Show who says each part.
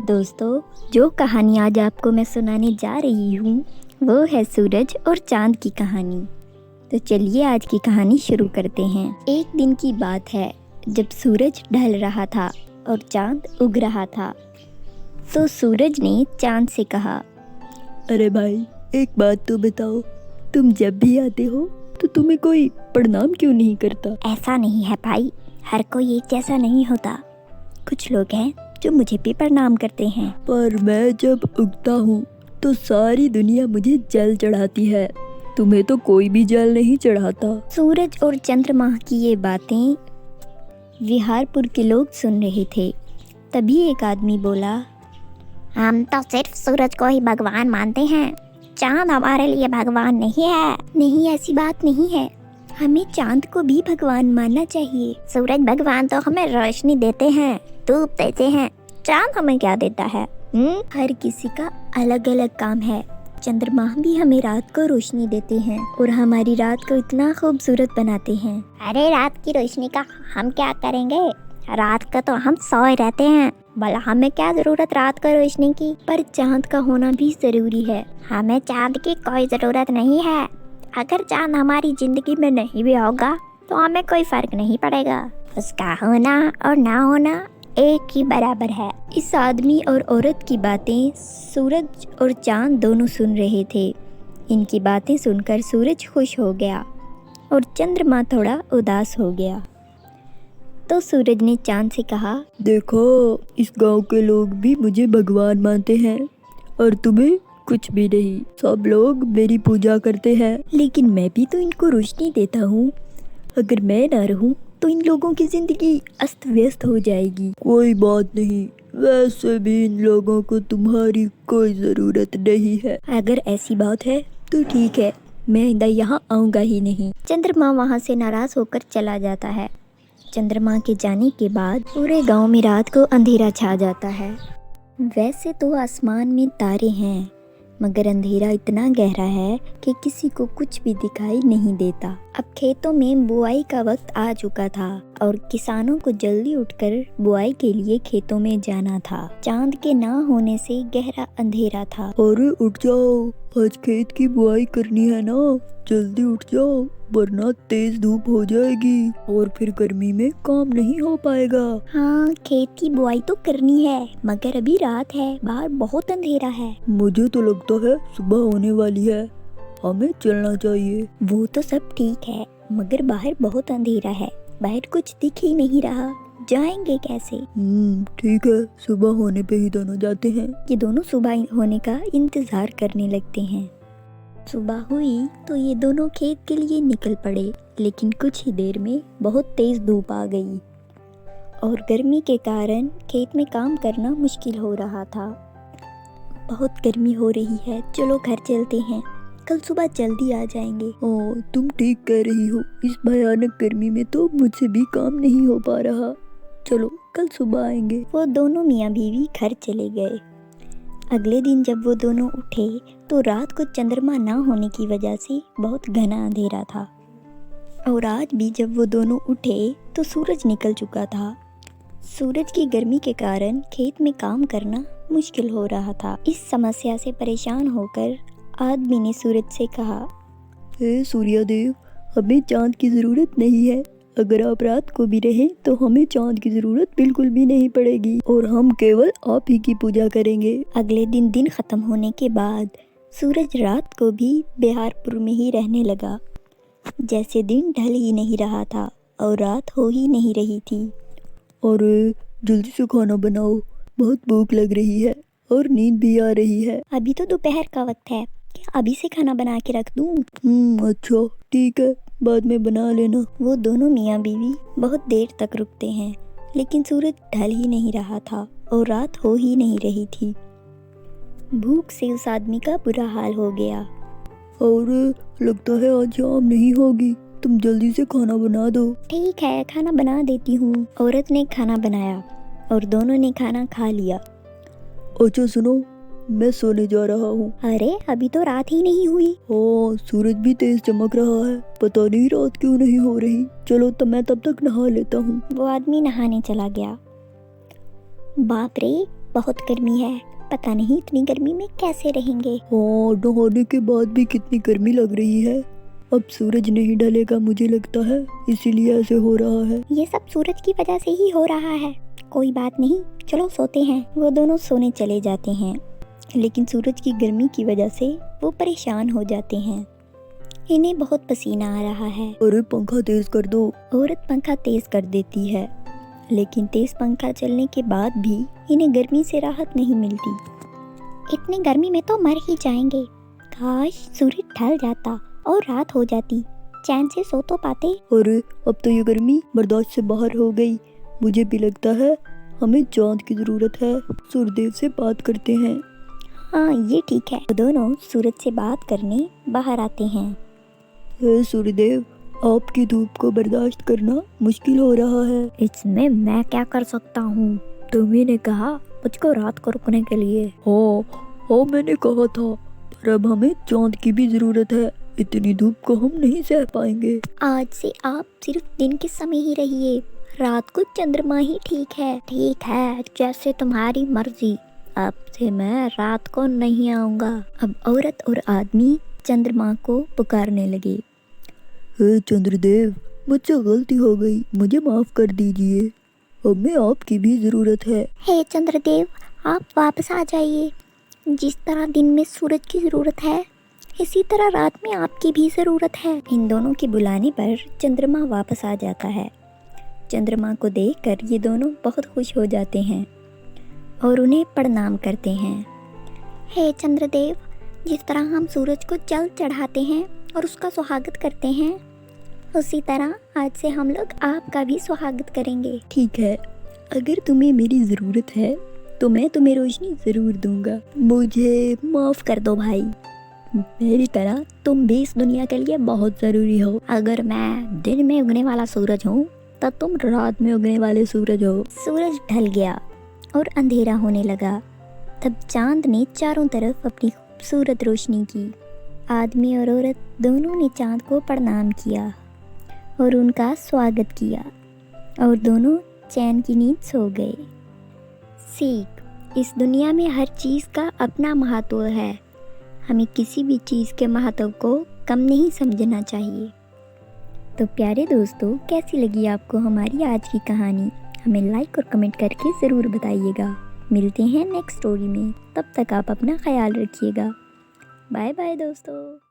Speaker 1: दोस्तों, जो कहानी आज आपको मैं सुनाने जा रही हूँ वो है सूरज और चांद की कहानी। तो चलिए आज की कहानी शुरू करते हैं। एक दिन की बात है जब सूरज ढल रहा था और चांद उग रहा था। तो सूरज ने चांद से कहा,
Speaker 2: अरे भाई, एक बात तो बताओ, तुम जब भी आते हो तो तुम्हें कोई प्रणाम क्यों नहीं करता?
Speaker 1: ऐसा नहीं है भाई, हर कोई एक जैसा नहीं होता। कुछ लोग हैं जो मुझे भी प्रणाम करते हैं।
Speaker 2: पर मैं जब उगता हूँ तो सारी दुनिया मुझे जल चढ़ाती है, तुम्हें तो कोई भी जल नहीं चढ़ाता।
Speaker 1: सूरज और चंद्रमा की ये बातें विहारपुर के लोग सुन रहे थे। तभी एक आदमी बोला, हम तो सिर्फ सूरज को ही भगवान मानते हैं, चांद हमारे लिए भगवान नहीं है। नहीं, ऐसी बात नहीं है, हमें चांद को भी भगवान मानना चाहिए। सूरज भगवान तो हमें रोशनी देते हैं, धूप देते हैं, चांद हमें क्या देता है? हर किसी का अलग अलग काम है। चंद्रमा भी हमें रात को रोशनी देते हैं और हमारी रात को इतना खूबसूरत बनाते हैं। अरे रात की रोशनी का हम क्या करेंगे? रात का तो हम सोए रहते हैं, भला हमें क्या जरूरत रात को रोशनी की? पर चांद का होना भी जरूरी है। हमें चांद की कोई जरूरत नहीं है। अगर चांद हमारी जिंदगी में नहीं भी होगा तो हमें कोई फर्क नहीं पड़ेगा। उसका होना और ना होना एक ही बराबर है। इस आदमी और औरत की बातें सूरज और चांद दोनों सुन रहे थे। इनकी बातें सुनकर सूरज खुश हो गया और चंद्रमा थोड़ा उदास हो गया। तो सूरज ने चांद से कहा,
Speaker 2: देखो, इस गांव के लोग भी मुझे भगवान मानते हैं और तुम्हें कुछ भी नहीं। सब लोग मेरी पूजा करते हैं, लेकिन मैं भी तो इनको रोशनी देता हूँ। अगर मैं ना रहूँ तो इन लोगों की जिंदगी अस्त व्यस्त हो जाएगी। कोई बात नहीं, वैसे भी इन लोगों को तुम्हारी कोई जरूरत नहीं है।
Speaker 1: अगर ऐसी बात है
Speaker 2: तो ठीक है, मैं यहाँ आऊँगा ही नहीं।
Speaker 1: चंद्रमा वहाँ से नाराज होकर चला जाता है। चंद्रमा के जाने के बाद पूरे गांव में रात को अंधेरा छा जाता है। वैसे तो आसमान में तारे हैं, मगर अंधेरा इतना गहरा है कि किसी को कुछ भी दिखाई नहीं देता। अब खेतों में बुआई का वक्त आ चुका था और किसानों को जल्दी उठकर बुआई के लिए खेतों में जाना था। चांद के ना होने से गहरा अंधेरा था।
Speaker 2: अरे उठ जाओ, आज खेत की बुआई करनी है ना, जल्दी उठ जाओ, वरना तेज धूप हो जाएगी और फिर गर्मी में काम नहीं हो पाएगा।
Speaker 1: हाँ, खेत की बुआई तो करनी है, मगर अभी रात है, बाहर बहुत अंधेरा है।
Speaker 2: मुझे तो लगता है सुबह होने वाली है, हमें चलना चाहिए।
Speaker 1: वो तो सब ठीक है, मगर बाहर बहुत अंधेरा है, बाहर कुछ दिख ही नहीं रहा, जाएंगे कैसे?
Speaker 2: ठीक है, सुबह होने पे ही दोनों जाते हैं।
Speaker 1: ये दोनों सुबह होने का इंतजार करने लगते हैं। सुबह हुई तो ये दोनों खेत के लिए निकल पड़े, लेकिन कुछ ही देर में बहुत तेज धूप आ गई और गर्मी के कारण खेत में काम करना मुश्किल हो रहा था। बहुत गर्मी हो रही है, चलो घर चलते हैं, कल सुबह जल्दी आ जाएंगे।
Speaker 2: तुम ठीक कह रही हो, इस भयानक गर्मी में तो मुझसे भी काम नहीं हो पा रहा। चलो कल सुबह आएंगे।
Speaker 1: वो दोनों मियाँ बीवी घर चले गए। अगले दिन जब वो दोनों उठे तो रात को चंद्रमा ना होने की वजह से बहुत घना अंधेरा था और आज भी जब वो दोनों उठे तो सूरज निकल चुका था। सूरज की गर्मी के कारण खेत में काम करना मुश्किल हो रहा था। इस समस्या से परेशान होकर आदमी ने सूरज से कहा,
Speaker 2: हे सूर्यदेव, हमें चांद की जरूरत नहीं है। अगर आप रात को भी रहें तो हमें चांद की जरूरत बिल्कुल भी नहीं पड़ेगी और हम केवल आप ही की पूजा करेंगे।
Speaker 1: अगले दिन खत्म होने के बाद सूरज रात को भी बिहारपुर में ही रहने लगा। जैसे दिन ढल ही नहीं रहा था और रात हो ही नहीं रही थी।
Speaker 2: और जल्दी से खाना बनाओ, बहुत भूख लग रही है और नींद भी आ रही है।
Speaker 1: अभी तो दोपहर का वक्त है, क्या अभी से खाना बना के रख दूं?
Speaker 2: अच्छा ठीक है, बाद में बना लेना।
Speaker 1: वो दोनों मियाँ बीवी बहुत देर तक रुकते हैं, लेकिन सूरज ढल ही नहीं रहा था और रात हो ही नहीं रही थी। भूख से उस आदमी का बुरा हाल हो गया।
Speaker 2: और लगता है आज शाम नहीं होगी, तुम जल्दी से खाना बना दो।
Speaker 1: ठीक है, खाना बना देती हूँ। औरत ने खाना बनाया और दोनों ने खाना खा लिया।
Speaker 2: अच्छा सुनो, मैं सोने जा रहा हूँ।
Speaker 1: अरे अभी तो रात ही नहीं हुई।
Speaker 2: सूरज भी तेज चमक रहा है, पता नहीं रात क्यों नहीं हो रही। चलो मैं तब तक नहा लेता हूँ।
Speaker 1: वो आदमी नहाने चला गया। बाप रे, बहुत गर्मी है, पता नहीं इतनी गर्मी में कैसे रहेंगे।
Speaker 2: हाँ, नहाने के बाद भी कितनी गर्मी लग रही है। अब सूरज नहीं ढलेगा मुझे लगता है, इसीलिए ऐसे हो रहा है।
Speaker 1: ये सब सूरज की वजह से ही हो रहा है। कोई बात नहीं, चलो सोते हैं। वो दोनों सोने चले जाते हैं, लेकिन सूरज की गर्मी की वजह से वो परेशान हो जाते हैं। इन्हें बहुत पसीना आ रहा है।
Speaker 2: अरे पंखा तेज कर दो।
Speaker 1: औरत पंखा तेज कर देती है, लेकिन तेज पंखा चलने के बाद भी इन्हें गर्मी से राहत नहीं मिलती। इतनी गर्मी में तो मर ही जाएंगे। काश सूरज ढल जाता और रात हो जाती, चैन से सो तो पाते।
Speaker 2: अरे अब तो ये गर्मी बर्दाश्त से बाहर हो गई। मुझे भी लगता है हमें चांद की जरूरत है। सूर्यदेव से बात करते हैं।
Speaker 1: हाँ, ये ठीक है। वो दोनों सूरज से बात करने बाहर आते हैं।
Speaker 2: हे सूर्यदेव, आपकी धूप को बर्दाश्त करना मुश्किल हो रहा है।
Speaker 1: इसमें मैं क्या कर सकता हूँ?
Speaker 2: तुम्ही ने कहा मुझको रात को रुकने के लिए। हाँ, मैंने कहा था, पर अब हमें चांद की भी जरूरत है। इतनी धूप को हम नहीं सह पाएंगे।
Speaker 1: आज से आप सिर्फ दिन के समय ही रहिए, रात को चंद्रमा ही ठीक है। ठीक है, जैसे तुम्हारी मर्जी। अब से मैं रात को नहीं आऊँगा। अब औरत और आदमी चंद्रमा को पुकारने लगे।
Speaker 2: हे चंद्रदेव, मुझसे गलती हो गई, मुझे माफ कर दीजिए। हमें आपकी भी जरूरत है।
Speaker 1: हे चंद्रदेव, आप वापस आ जाइए। जिस तरह दिन में सूरज की ज़रूरत है, इसी तरह रात में आपकी भी ज़रूरत है। इन दोनों के बुलाने पर चंद्रमा वापस आ जाता है। चंद्रमा को देखकर ये दोनों बहुत खुश हो जाते हैं और उन्हें प्रणाम करते हैं। हे चंद्रदेव, जिस तरह हम सूरज को जल चढ़ाते हैं और उसका स्वागत करते हैं, उसी तरह आज से हम लोग आपका भी स्वागत करेंगे।
Speaker 2: ठीक है, अगर तुम्हें मेरी ज़रूरत है तो मैं तुम्हें रोशनी ज़रूर दूंगा। मुझे माफ़ कर दो भाई, मेरी तरह तुम भी इस दुनिया के लिए बहुत ज़रूरी हो।
Speaker 1: अगर मैं दिन में उगने वाला सूरज हूँ
Speaker 2: तो तुम रात में उगने वाले सूरज हो।
Speaker 1: सूरज ढल गया और अंधेरा होने लगा। तब चांद ने चारों तरफ अपनी खूबसूरत रोशनी की। आदमी और औरत दोनों ने चांद को प्रणाम किया और उनका स्वागत किया और दोनों चैन की नींद सो गए। सीख, इस दुनिया में हर चीज़ का अपना महत्व है। हमें किसी भी चीज़ के महत्व को कम नहीं समझना चाहिए। तो प्यारे दोस्तों, कैसी लगी आपको हमारी आज की कहानी? हमें लाइक और कमेंट करके ज़रूर बताइएगा। मिलते हैं नेक्स्ट स्टोरी में। तब तक आप अपना ख्याल रखिएगा। बाय बाय दोस्तों।